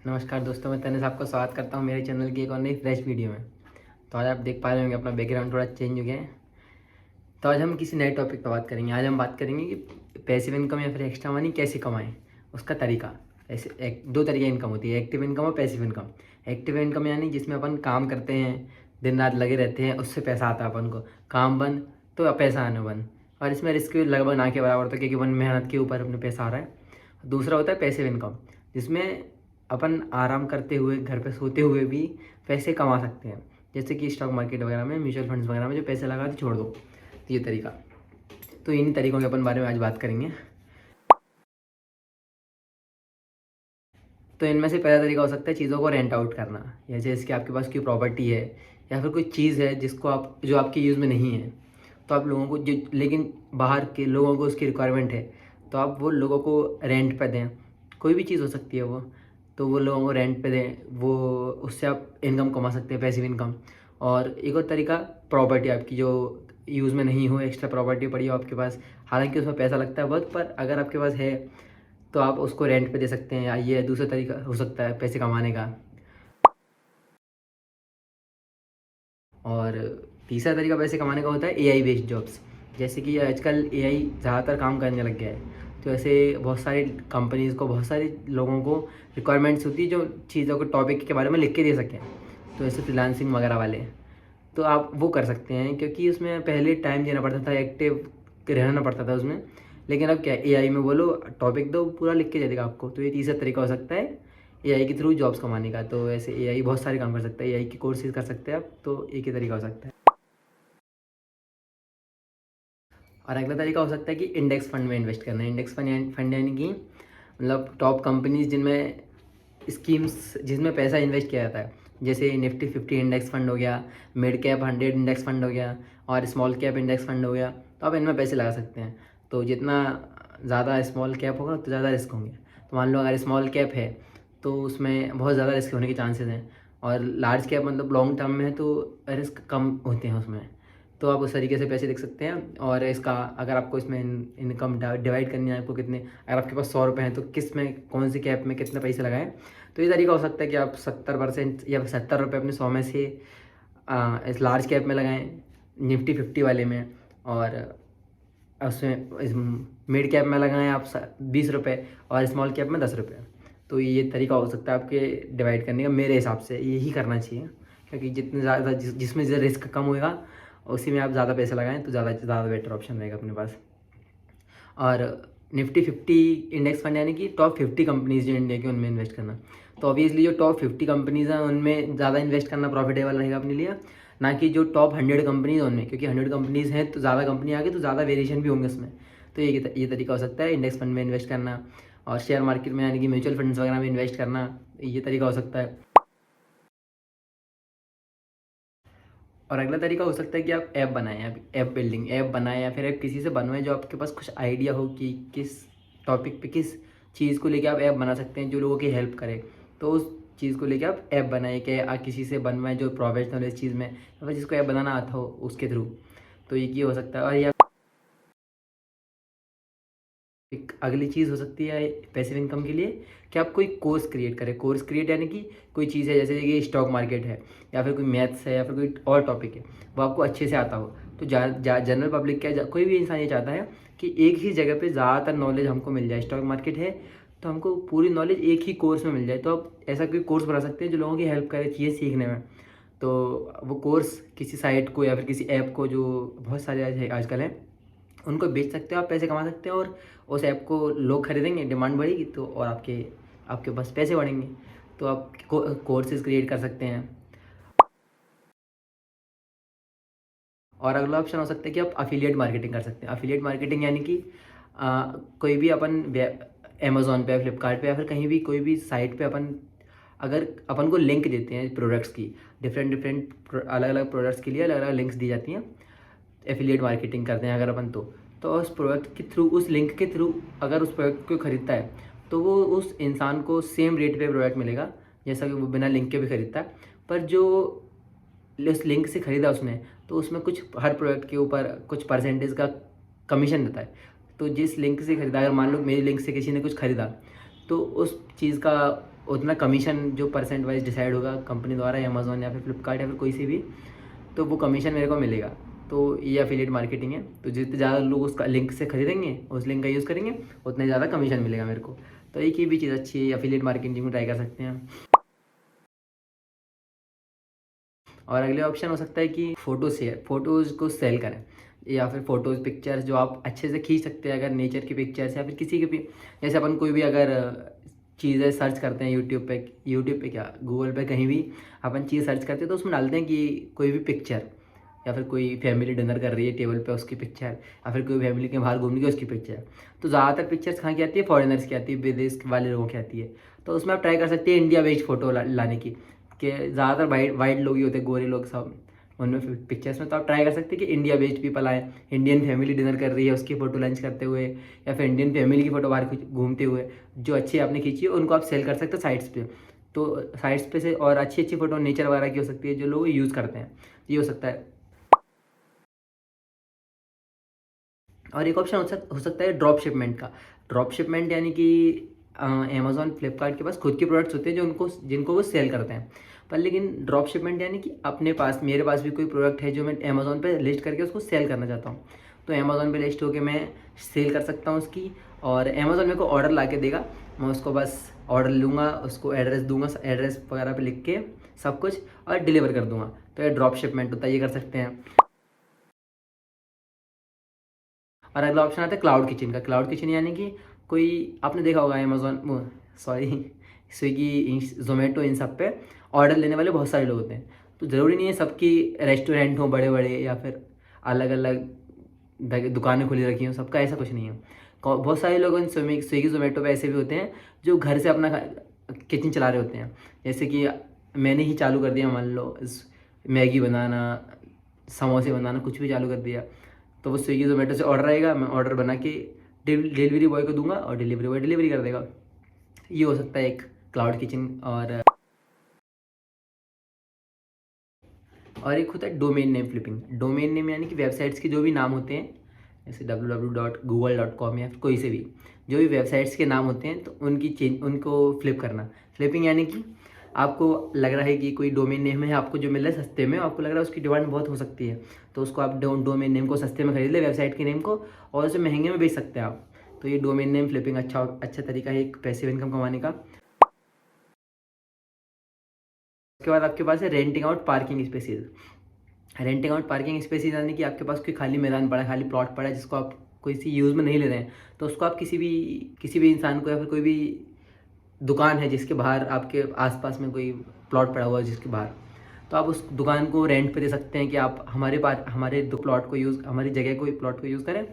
नमस्कार दोस्तों, मैं तनिष आपका स्वागत करता हूं मेरे चैनल की एक और नई फ्रेश वीडियो में। तो आज आप देख पा रहे होंगे अपना बैकग्राउंड थोड़ा चेंज हो गया है। तो आज हम किसी नए टॉपिक पर बात करेंगे। आज हम बात करेंगे कि पैसिव इनकम या फिर एक्स्ट्रा मनी कैसे कमाएं, उसका तरीका। ऐसे दो तरीके इनकम होती है, एक्टिव इनकम और पैसिव इनकम। एक्टिव इनकम यानी जिसमें अपन काम करते हैं, दिन रात लगे रहते हैं, उससे पैसा आता है अपन को। काम बंद तो पैसा आना बंद। और इसमें रिस्क भी लगभग ना के बराबर होता है, क्योंकि अपन मेहनत के ऊपर अपने पैसा आ रहा है। दूसरा होता है पैसिव इनकम, जिसमें अपन आराम करते हुए, घर पे सोते हुए भी पैसे कमा सकते हैं। जैसे कि स्टॉक मार्केट वगैरह में, म्यूचुअल फंड्स वगैरह में जो पैसे लगा के छोड़ दो, तो ये तरीका। तो इन्हीं तरीकों के अपन बारे में आज बात करेंगे। तो इनमें से पहला तरीका हो सकता है चीज़ों को रेंट आउट करना। या जैसे कि आपके पास कोई प्रॉपर्टी है या फिर कोई चीज़ है जिसको आप जो आपके यूज़ में नहीं है, तो आप लोगों को जो, लेकिन बाहर के लोगों को उसकी रिक्वायरमेंट है, तो आप वो लोगों को रेंट पे दें। कोई भी चीज़ हो सकती है वो, तो वो लोगों को रेंट पे दें, वो उससे आप इनकम कमा सकते हैं, पैसिव इनकम। और एक और तरीका, प्रॉपर्टी आपकी जो यूज़ में नहीं हो, एक्स्ट्रा प्रॉपर्टी पड़ी हो आपके पास, हालांकि उसमें पैसा लगता है बहुत, पर अगर आपके पास है तो आप उसको रेंट पे दे सकते हैं। या ये दूसरा तरीका हो सकता है पैसे कमाने का। और तीसरा तरीका पैसे कमाने का होता है एआई बेस्ड जॉब्स। जैसे कि आजकल एआई ज़्यादातर काम करने लग गया है, तो ऐसे बहुत सारी कंपनीज़ को, बहुत सारे लोगों को रिक्वायरमेंट्स होती है जो चीज़ों को, टॉपिक के बारे में लिख के दे सकें। तो ऐसे फ्रीलांसिंग वगैरह वाले, तो आप वो कर सकते हैं, क्योंकि उसमें पहले टाइम देना पड़ता था, एक्टिव रहना पड़ता था उसमें। लेकिन अब क्या, एआई में बोलो, टॉपिक दो, पूरा लिख के दे देगा आपको। तो ये तीसरा तरीका हो सकता है एआई के थ्रू जॉब्स कमाने का। तो ऐसे एआई बहुत सारे काम कर सकता है, एआई के कोर्सेज कर सकते हैं आप। तो एक ही तरीका हो सकता है। और अगला तरीका हो सकता है कि इंडेक्स फंड में इन्वेस्ट करना है। इंडेक्स फंड यानी कि मतलब टॉप कंपनीज जिनमें स्कीम्स, जिसमें पैसा इन्वेस्ट किया जाता है। जैसे निफ्टी 50 इंडेक्स फंड हो गया, मिड कैप 100 इंडेक्स फंड हो गया, और स्मॉल कैप इंडेक्स फंड हो गया। तो आप इनमें पैसे लगा सकते हैं। तो जितना ज़्यादा स्मॉल कैप होगा तो ज़्यादा रिस्क होंगे। तो मान लो अगर स्मॉल कैप है तो उसमें बहुत ज़्यादा रिस्क होने के चांसेस हैं, और लार्ज कैप मतलब लॉन्ग टर्म में है तो रिस्क कम होते हैं उसमें। तो आप उस तरीके से पैसे देख सकते हैं। और इसका, अगर आपको इसमें इनकम डिवाइड करनी है, आपको कितने, अगर आपके पास 100 रुपये हैं तो किस में, कौन सी कैप में कितने पैसे लगाएं। तो ये तरीका हो सकता है कि आप 70% या 70 रुपये अपने 100 में से इस लार्ज कैप में लगाएं, निफ्टी 50 वाले में। और उसमें इस मिड कैप में लगाएं आप 20 रुपये, और स्मॉल कैप में 10 रुपये। तो ये तरीका हो सकता है आपके डिवाइड करने का। मेरे हिसाब से यही करना चाहिए, क्योंकि जितने ज़्यादा जिसमें रिस्क कम होएगा उसी में आप ज़्यादा पैसे लगाएं तो ज़्यादा बेटर ऑप्शन रहेगा अपने पास। और निफ्टी 50 इंडेक्स फंड यानी कि टॉप 50 कंपनीज जो इंडिया की, उनमें इन्वेस्ट करना। तो ऑब्वियसली जो टॉप 50 कंपनीज हैं उनमें ज़्यादा इन्वेस्ट करना प्रॉफिटेबल रहेगा अपने लिए, ना कि जो टॉप 100 कंपनीज हैं उनमें, क्योंकि 100 कंपनीज हैं तो ज़्यादा कंपनी आगे तो ज़्यादा वेरिएशन भी होंगे उसमें। तो ये तरीका हो सकता है इंडेक्स फंड में इन्वेस्ट करना। और शेयर मार्केट में यानी कि म्यूचुअल फंड्स वगैरह में इन्वेस्ट करना, ये तरीका हो सकता है। और अगला तरीका हो सकता है कि आप ऐप बनाएं, आप ऐप बिल्डिंग, ऐप बनाएं या फिर ऐप किसी से बनवाएं जो आपके पास कुछ आइडिया हो कि किस टॉपिक पे, किस चीज़ को लेके आप ऐप बना सकते हैं जो लोगों की हेल्प करे। तो उस चीज़ को लेके आप ऐप बनाएं, कि आप किसी से बनवाएं जो प्रोफेशनल इस चीज़ में, या फिर जिसको ऐप बनाना आता हो उसके थ्रू। तो ये हो सकता है। और या एक अगली चीज़ हो सकती है पैसिव इनकम के लिए, कि आप कोई कोर्स क्रिएट करें। कोर्स क्रिएट यानी कि कोई चीज़ है, जैसे कि स्टॉक मार्केट है, या फिर कोई मैथ्स है, या फिर कोई और टॉपिक है, वो आपको अच्छे से आता हो। तो जनरल पब्लिक क्या, कोई भी इंसान ये चाहता है कि एक ही जगह पे ज़्यादातर नॉलेज हमको मिल जाए। स्टॉक मार्केट है तो हमको पूरी नॉलेज एक ही कोर्स में मिल जाए। तो आप ऐसा कोई कोर्स बना सकते हैं जो लोगों की हेल्प करे चीज़ें सीखने में। तो वो कोर्स किसी साइट को या फिर किसी ऐप को, जो बहुत सारे आजकल हैं, उनको बेच सकते हो, आप पैसे कमा सकते हो। और उस ऐप को लोग खरीदेंगे, डिमांड बढ़ेगी तो, और आपके आपके पास पैसे बढ़ेंगे। तो आप कोर्सेज क्रिएट कर सकते हैं। और अगला ऑप्शन हो सकता है कि आप अफिलिएट मार्केटिंग कर सकते हैं। अफिलिएट मार्केटिंग यानी कि कोई भी अपन अमेज़ॉन पे, फ्लिपकार्ट पे, या फिर कहीं भी कोई भी साइट पे अपन, अगर अपन को लिंक देते हैं प्रोडक्ट्स की, डिफरेंट डिफरेंट अलग अलग प्रोडक्ट्स के लिए अलग अलग लिंक्स दी जाती हैं। एफिलिएट मार्केटिंग करते हैं अगर अपन, तो उस प्रोडक्ट के थ्रू, उस लिंक के थ्रू अगर उस प्रोडक्ट को खरीदता है तो वो उस इंसान को सेम रेट पे प्रोडक्ट मिलेगा जैसा कि वो बिना लिंक के भी खरीदता है। पर जो उस लिंक से ख़रीदा उसने, तो उसमें कुछ, हर प्रोडक्ट के ऊपर कुछ परसेंटेज का कमीशन रहता है। तो जिस लिंक से ख़रीदा, अगर मान लो मेरे लिंक से किसी ने कुछ ख़रीदा, तो उस चीज़ का उतना कमीशन जो परसेंट वाइज डिसाइड होगा कंपनी द्वारा, अमेज़ॉन या फिर फ्लिपकार्ट या फिर कोई सी भी, तो वो कमीशन मेरे को मिलेगा। तो ये एफिलिएट मार्केटिंग है। तो जितने ज़्यादा लोग उसका लिंक से खरीदेंगे, उस लिंक का यूज़ करेंगे, उतने ज़्यादा कमीशन मिलेगा मेरे को। तो एक ये भी चीज़ अच्छी है, एफिलिएट मार्केटिंग में ट्राई कर सकते हैं। और अगले ऑप्शन हो सकता है कि फ़ोटोज़ को सेल करें, या फिर फ़ोटोज़ पिक्चर्स जो आप अच्छे से खींच सकते हैं, अगर नेचर की पिक्चर्स या फिर किसी की भी, जैसे अपन कोई भी अगर चीज़ें सर्च करते हैं यूट्यूब पे क्या, गूगल पे, कहीं भी अपन चीज़ सर्च करते हैं तो उसमें डालते हैं कि कोई भी पिक्चर, या फिर कोई फैमिली डिनर कर रही है टेबल पे उसकी पिक्चर, या फिर कोई फैमिली के बाहर घूमने की उसकी पिक्चर। तो ज़्यादातर पिक्चर्स कहाँ की आती है, फॉरेनर्स की आती है, विदेश वाले लोगों की आती है। तो उसमें आप ट्राई कर सकते हैं इंडिया बेस्ड फ़ोटो लाने की, कि ज़्यादातर वाइट लोग ही होते हैं, गोरे लोग सब उनमें पिक्चर्स में। तो आप ट्राई कर सकते हैं कि इंडिया बेस्ड पीपल आए, इंडियन फैमिली डिनर कर रही है उसकी फ़ोटो लंच करते हुए, या फिर इंडियन फैमिली की फ़ोटो बाहर घूमते हुए, जो अच्छी आपने खींची है उनको आप सेल कर सकते हो साइट्स पे। तो साइट्स पे से, और अच्छी अच्छी फ़ोटो नेचर वगैरह की हो सकती है जो लोग यूज़ करते हैं, ये हो सकता है। और एक ऑप्शन हो सकता है ड्रॉप शिपमेंट का। ड्रॉप शिपमेंट यानी कि अमेज़ॉन फ्लिपकार्ट के पास खुद के प्रोडक्ट्स होते हैं जो जिनको वो सेल करते हैं। पर लेकिन ड्रॉप शिपमेंट यानी कि अपने पास, मेरे पास भी कोई प्रोडक्ट है जो मैं अमेज़ॉन पे लिस्ट करके उसको सेल करना चाहता हूँ, तो अमेज़ॉन पे लिस्ट होकर मैं सेल कर सकता हूँ उसकी, और अमेज़ॉन मेरे को ऑर्डर ला के देगा, मैं उसको बस ऑर्डर लूँगा, उसको एड्रेस दूँगा, एड्रेस वगैरह पे लिख के सब कुछ, और डिलीवर कर दूँगा। तो ये ड्रॉप शिपमेंट होता है, ये कर सकते हैं। और अगला ऑप्शन आता है क्लाउड किचन का। क्लाउड किचन यानी कि कोई, आपने देखा होगा अमेज़ॉन, वो सॉरी, स्विगी, ज़ोमैटो, इन सब पे ऑर्डर लेने वाले बहुत सारे लोग होते हैं। तो ज़रूरी नहीं है सबकी रेस्टोरेंट हों बड़े बड़े, या फिर अलग अलग दुकानें खुली रखी हों, सबका ऐसा कुछ नहीं है। बहुत सारे लोग इन स्विगी ज़ोमैटो पे ऐसे भी होते हैं जो घर से अपना किचन चला रहे होते हैं। जैसे कि मैंने ही चालू कर दिया, मान लो मैगी बनाना, समोसे बनाना, कुछ भी चालू कर दिया, तो वो स्विगी ज़ोमैटो से ऑर्डर आएगा, मैं ऑर्डर बना के डिलीवरी बॉय को दूंगा, और डिलीवरी बॉय डिलीवरी कर देगा। ये हो सकता है एक क्लाउड किचन। और एक होता है domain name flipping. Domain name यानी कि वेबसाइट्स के जो भी नाम होते हैं, जैसे www.google.com या कोई से भी जो भी वेबसाइट्स के नाम होते हैं, तो उनको फ्लिप करना। फ्लिपिंग यानी कि आपको लग रहा है कि कोई डोमेन नेम है आपको जो मिल रहा है सस्ते में, आपको लग रहा है उसकी डिमांड बहुत हो सकती है, तो उसको आप डोमेन नेम को सस्ते में खरीद ले, वेबसाइट के नेम को, और उसे महंगे में बेच सकते हैं आप। तो ये डोमेन नेम फ्लिपिंग अच्छा तरीका है एक पैसिव इनकम कमाने का। उसके बाद आपके पास है renting out parking spaces. Renting out parking spaces यानी कि आपके पास कोई खाली मैदान पड़ा है, खाली प्लॉट पड़ा है, जिसको आप कोई सी यूज़ में नहीं ले रहे हैं, तो उसको आप किसी भी इंसान को, या फिर कोई भी दुकान है जिसके बाहर आपके आसपास में कोई प्लॉट पड़ा हुआ है जिसके बाहर, तो आप उस दुकान को रेंट पे दे सकते हैं कि आप हमारे दो प्लॉट को यूज़, हमारी जगह को, प्लॉट को यूज़ करें,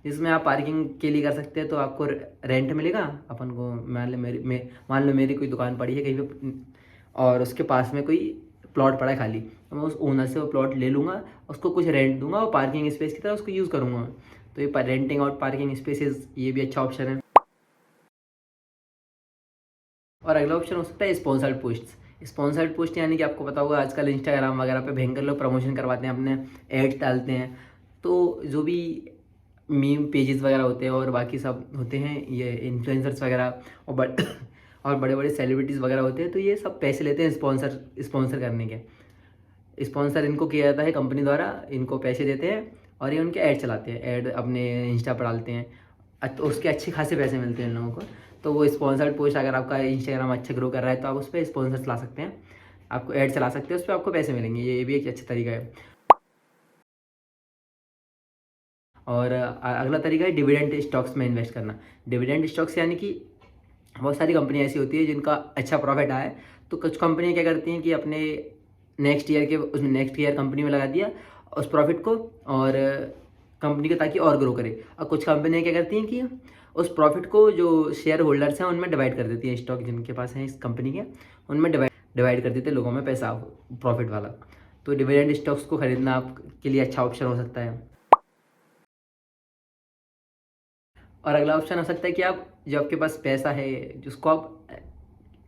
जिसमें आप पार्किंग के लिए कर सकते हैं। तो आपको रेंट मिलेगा। अपन को मान लो मेरी कोई दुकान पड़ी है कहीं पे, और उसके पास में कोई प्लॉट पड़ा है खाली, तो मैं उस ओनर से वो प्लॉट ले लूँगा, उसको कुछ रेंट दूंगा और पार्किंग स्पेस की तरह उसको यूज़ करूँगा। तो ये रेंटिंग आउट पार्किंग स्पेसेस, ये भी अच्छा ऑप्शन है। और अगला ऑप्शन हो सकता है स्पॉन्सर्ड पोस्ट्स। स्पॉन्सर्ड पोस्ट यानी कि आपको पता होगा आजकल इंस्टाग्राम वगैरह पे भयंकर लोग प्रमोशन करवाते हैं, अपने एड्स डालते हैं। तो जो भी मीम पेजेस वगैरह होते हैं और बाकी सब होते हैं, ये इन्फ्लुएंसर्स वगैरह, और और बड़े बड़े सेलिब्रिटीज़ वगैरह होते हैं, तो ये सब पैसे लेते हैं स्पॉन्सर करने के। स्पॉन्सर इनको किया जाता है कंपनी द्वारा, इनको पैसे देते हैं और ये उनके ऐड चलाते हैं, ऐड अपने इंस्टा पर डालते हैं, तो उसके अच्छे खासे पैसे मिलते हैं इन लोगों को। तो वो स्पॉन्सर्ड पोस्ट, अगर आपका इंस्टाग्राम अच्छा ग्रो कर रहा है तो आप उस पर स्पॉन्सर चला सकते हैं, आपको ऐड चला सकते हैं, उस पर आपको पैसे मिलेंगे, ये भी एक अच्छा तरीका है। और अगला तरीका है डिविडेंड स्टॉक्स में इन्वेस्ट करना। डिविडेंड स्टॉक्स यानी कि बहुत सारी कंपनियाँ ऐसी होती है जिनका अच्छा प्रॉफिट आया है, तो कुछ कंपनियाँ क्या करती हैं कि अपने नेक्स्ट ईयर कंपनी में लगा दिया उस प्रॉफिट को, और कंपनी को, ताकि और ग्रो करे। और कुछ कंपनियाँ क्या करती हैं कि उस प्रॉफिट को जो शेयर होल्डर्स हैं उनमें डिवाइड कर देती हैं, स्टॉक जिनके पास हैं इस कंपनी के, उनमें डिवाइड कर देते हैं लोगों में पैसा, प्रॉफिट वाला। तो डिविडेंड स्टॉक्स को खरीदना आपके लिए अच्छा ऑप्शन हो सकता है। और अगला ऑप्शन हो सकता है कि आप, जो आपके पास पैसा है जिसको आप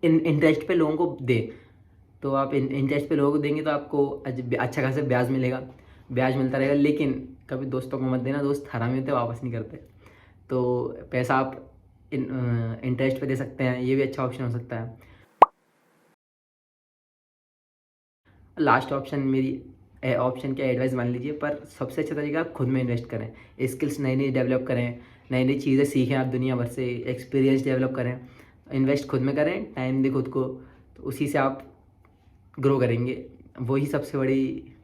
इंटरेस्ट पे लोगों को दें, तो आप इंटरेस्ट पे लोगों को देंगे तो आपको अच्छा खासा ब्याज मिलेगा, ब्याज मिलता रहेगा। लेकिन कभी दोस्तों को मत देना, दोस्त हरामी होते हैं, वापस नहीं करते। तो पैसा आप इंटरेस्ट पे दे सकते हैं, ये भी अच्छा ऑप्शन हो सकता है। लास्ट ऑप्शन मेरी ऑप्शन क्या एडवाइस मान लीजिए, पर सबसे अच्छा तरीका आप खुद में इन्वेस्ट करें, स्किल्स नई नई डेवलप करें, नई नई चीज़ें सीखें, आप दुनिया भर से एक्सपीरियंस डेवलप करें, इन्वेस्ट खुद में करें, टाइम दें खुद को, तो उसी से आप ग्रो करेंगे। वही सबसे बड़ी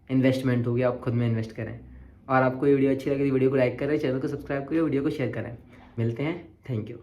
इन्वेस्टमेंट होगी, आप खुद में इन्वेस्ट करें। और आपको ये वीडियो अच्छी लगी तो वीडियो को लाइक करें, चैनल को सब्सक्राइब करें, वीडियो को शेयर करें। मिलते हैं, थैंक यू।